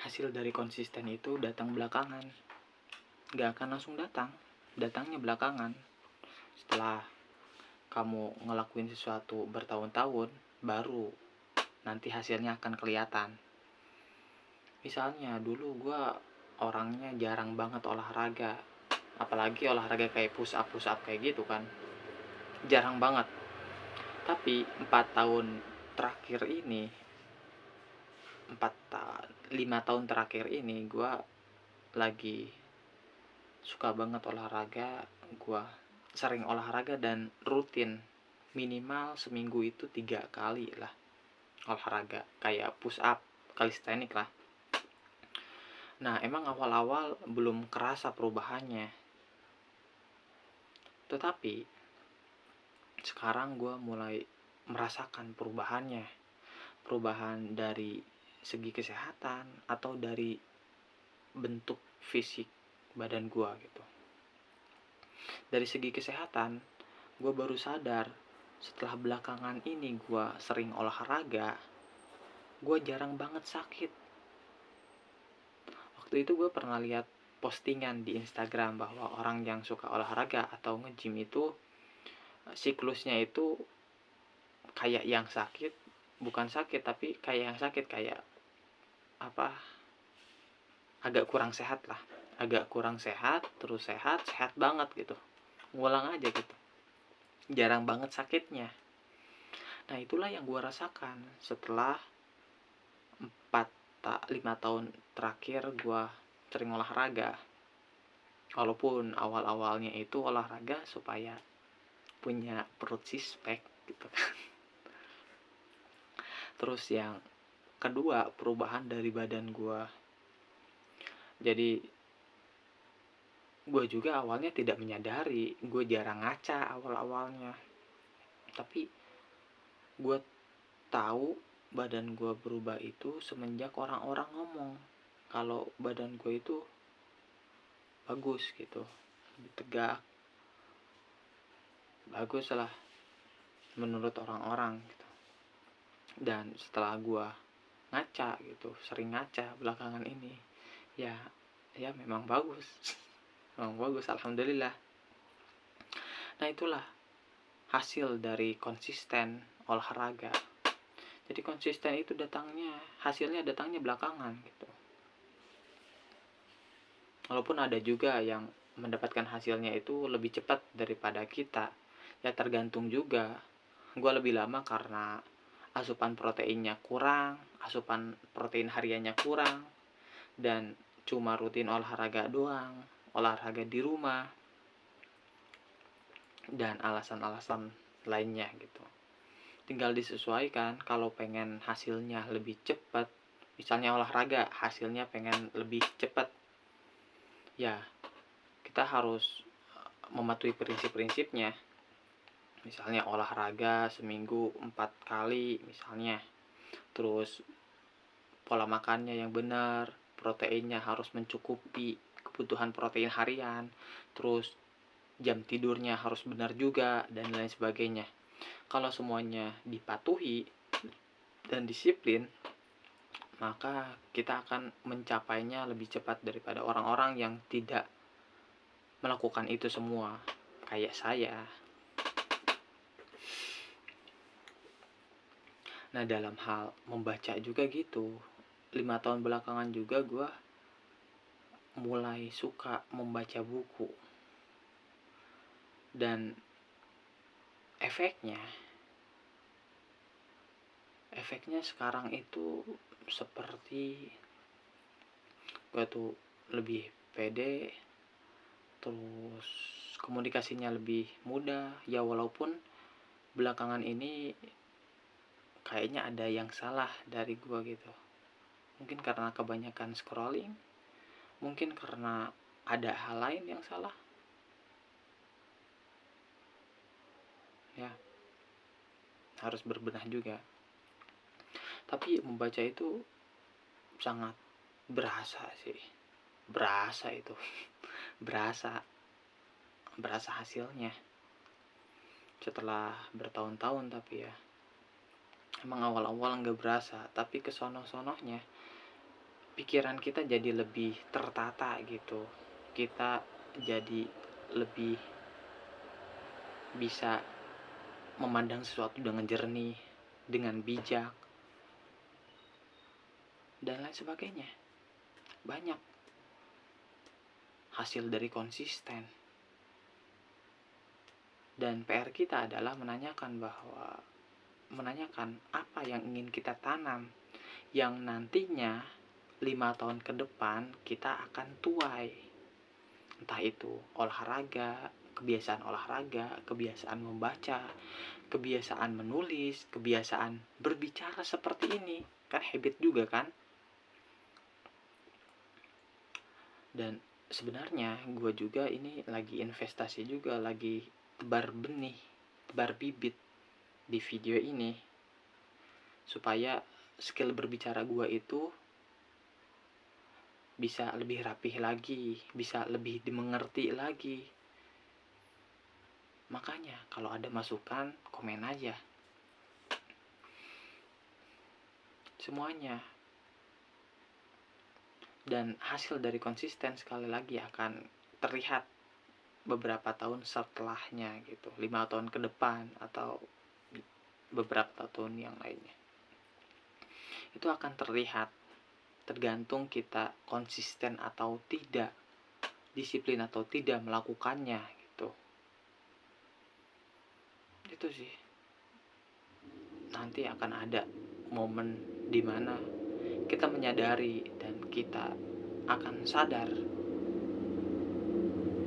hasil dari konsisten itu datang belakangan, gak akan langsung datang, datangnya belakangan. Setelah kamu ngelakuin sesuatu bertahun-tahun, baru nanti hasilnya akan kelihatan. Misalnya dulu gue orangnya jarang banget olahraga, apalagi olahraga kayak push up kayak gitu kan, jarang banget. Tapi 4 tahun terakhir ini 5 tahun terakhir ini gue lagi suka banget olahraga. Gue sering olahraga dan rutin, minimal seminggu itu 3 kali lah olahraga, kayak push up, calisthenics lah. Nah emang awal-awal belum kerasa perubahannya, tetapi sekarang gue mulai merasakan perubahannya. Perubahan dari segi kesehatan atau dari bentuk fisik badan gue gitu. Dari segi kesehatan, gue baru sadar setelah belakangan ini gue sering olahraga, gue jarang banget sakit. Waktu itu gue pernah lihat postingan di Instagram bahwa orang yang suka olahraga atau nge-gym itu siklusnya itu kayak yang sakit, bukan sakit tapi kayak yang sakit, kayak apa, agak kurang sehat lah, agak kurang sehat, terus sehat, sehat banget gitu, ngulang aja gitu, jarang banget sakitnya. Nah itulah yang gue rasakan setelah 5 tahun terakhir gue sering olahraga. Walaupun awal-awalnya itu olahraga supaya punya perut six pack gitu kan. Terus yang kedua, perubahan dari badan gue. Jadi gue juga awalnya tidak menyadari, gue jarang ngaca awal-awalnya. Tapi gue tahu badan gue berubah itu semenjak orang-orang ngomong kalau badan gue itu bagus gitu, lebih tegak, bagus lah menurut orang-orang gitu. Dan setelah gue ngaca gitu, sering ngaca belakangan ini, ya memang bagus. Memang bagus, alhamdulillah. Nah itulah hasil dari konsisten olahraga. Jadi konsisten itu hasilnya datangnya belakangan gitu. Walaupun ada juga yang mendapatkan hasilnya itu lebih cepat daripada kita, ya tergantung juga. Gue lebih lama karena asupan proteinnya kurang, asupan protein hariannya kurang, dan cuma rutin olahraga doang, olahraga di rumah, dan alasan-alasan lainnya gitu. Tinggal disesuaikan. Kalau pengen hasilnya lebih cepat, misalnya olahraga hasilnya pengen lebih cepat, ya kita harus mematuhi prinsip-prinsipnya. Misalnya olahraga seminggu 4 kali misalnya, terus pola makannya yang benar, proteinnya harus mencukupi kebutuhan protein harian, terus jam tidurnya harus benar juga, dan lain sebagainya. Kalau semuanya dipatuhi dan disiplin, maka kita akan mencapainya lebih cepat daripada orang-orang yang tidak melakukan itu semua, kayak saya. Nah dalam hal membaca juga gitu, 5 tahun belakangan juga gue mulai suka membaca buku. Dan efeknya sekarang itu seperti gue tuh lebih pede, terus komunikasinya lebih mudah. Ya walaupun belakangan ini kayaknya ada yang salah dari gue gitu. Mungkin karena kebanyakan scrolling, mungkin karena ada hal lain yang salah. Ya, harus berbenah juga. Tapi membaca itu sangat berasa sih. Berasa itu. berasa hasilnya. Setelah bertahun-tahun tapi ya. Emang awal-awal nggak berasa, tapi kesono-sonohnya pikiran kita jadi lebih tertata gitu. Kita jadi lebih bisa memandang sesuatu dengan jernih, dengan bijak, dan lain sebagainya. Banyak hasil dari konsisten. Dan PR kita adalah menanyakan apa yang ingin kita tanam, yang nantinya 5 tahun ke depan kita akan tuai. Entah itu kebiasaan olahraga, kebiasaan membaca, kebiasaan menulis, kebiasaan berbicara seperti ini. Kan habit juga kan? Dan sebenarnya gue juga ini lagi investasi juga, lagi tebar benih, tebar bibit di video ini, supaya skill berbicara gue itu bisa lebih rapih lagi, bisa lebih dimengerti lagi. Makanya kalau ada masukan, komen aja. Semuanya. Dan hasil dari konsisten sekali lagi akan terlihat beberapa tahun setelahnya gitu, 5 tahun ke depan atau beberapa tahun yang lainnya. Itu akan terlihat tergantung kita konsisten atau tidak, disiplin atau tidak melakukannya gitu. Itu sih. Nanti akan ada momen dimana kita menyadari dan kita akan sadar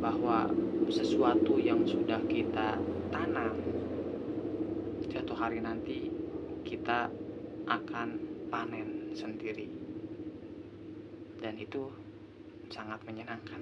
bahwa sesuatu yang sudah kita tanam, suatu hari nanti kita akan panen sendiri, dan itu sangat menyenangkan.